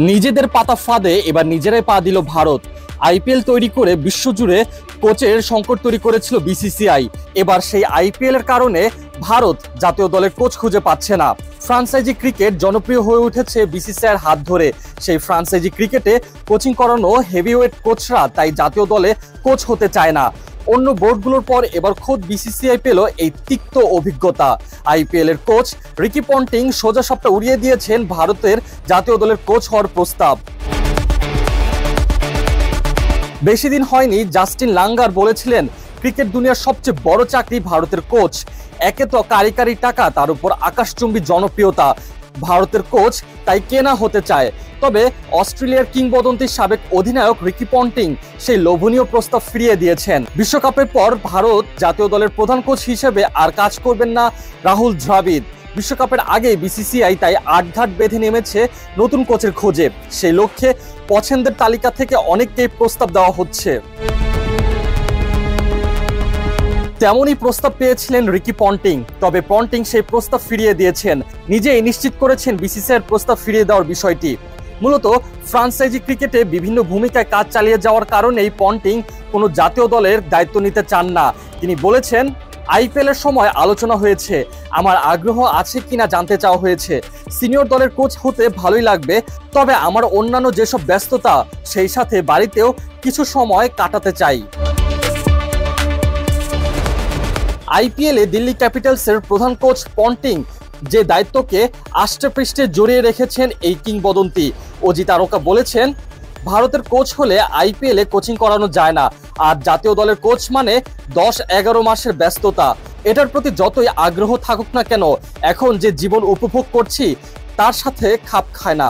নিজেদের পাতা ফাঁদে এবার নিজেরাই পা দিল ভারত। আইপিএল তৈরি করে বিশ্বজুড়ে কোচের সংকট তৈরি করেছিল বিসিসিআই। এবার সেই আইপিএল এর কারণে ভারত জাতীয় দলের কোচ খুঁজে পাচ্ছে না। ফ্রাঞ্চাইজি ক্রিকেট জনপ্রিয় হয়ে উঠেছে বিসিসিআইয়ের হাত ধরে। সেই ফ্রাঞ্চাইজি ক্রিকেটে কোচিং করানো হেভিওয়েট কোচরা তাই জাতীয় দলে কোচ হতে চায় না। অন্য বোর্ডগুলোর পর এবার খোদ বিসিসিআই পেল এই তিক্ত অভিজ্ঞতা। আইপিএল এর কোচ রিকি পন্টিং সোজা সাপটা উড়িয়ে দিয়েছেন ভারতের জাতীয় দলের কোচ হওয়ার প্রস্তাব। বেশি দিন হয়নি জাস্টিন লাঙ্গার বলেছিলেন ক্রিকেট দুনিয়ার সবচেয়ে বড় চাকরি ভারতের কোচ। একে তো কারি টাকা, তার উপর আকাশচুম্বী জনপ্রিয়তা। ভারতের কোচ তাই কেনা হতে চায়। তবে অস্ট্রেলিয়ার কিংবদন্তি সাবেক অধিনায়ক রিকি পন্টিং সেই লোভনীয় প্রস্তাব ফিরিয়ে দিয়েছেন। বিশ্বকাপের পর ভারত জাতীয় দলের প্রধান কোচ হিসেবে আর কাজ করবেন না রাহুল দ্রাবিড়। বিশ্বকাপের আগে বিসিসিআই তাই আটঘাট বেঁধে নেমেছে নতুন কোচের খোঁজে। সেই লক্ষ্যে পছন্দের তালিকা থেকে অনেককেই প্রস্তাব দেওয়া হচ্ছে। তেমনই প্রস্তাব পেয়েছিলেন রিকি পন্টিং, তবে পন্টিং সেই প্রস্তাব ফিরিয়ে দিয়েছেন। নিজেই নিশ্চিত করেছেন বিসিসিআইয়ের প্রস্তাব ফিরিয়ে দেওয়ার বিষয়টি। মূলত ফ্রাঞ্চাইজি ক্রিকেটে বিভিন্ন ভূমিকায় কাজ চালিয়ে যাওয়ার কারণেই পন্টিং কোনো জাতীয় দলের দায়িত্ব নিতে চান না। তিনি বলেছেন, আইপিএল এর সময় আলোচনা হয়েছে, আমার আগ্রহ আছে কিনা জানতে চাওয়া হয়েছে। সিনিয়র দলের কোচ হতে ভালোই লাগবে, তবে আমার অন্যান্য যেসব ব্যস্ততা সেই সাথে বাড়িতেও কিছু সময় কাটাতে চাই। আইপিএলে দিল্লি ক্যাপিটালসের প্রধান কোচ পন্টিং যে দায়িত্বকে আষ্টেপৃষ্ঠে জড়িয়ে রেখেছেন এই কিংবদন্তি। অজিত তারকা বলেছেন, ভারতের কোচ হলে আইপিএলে কোচিং করানো যায় না, আর জাতীয় দলের কোচ মানে 10-11 মাসের ব্যস্ততা। এটার প্রতি যতই আগ্রহ থাকুক না কেন, এখন যে জীবন উপভোগ করছি তার সাথে খাপ খায় না।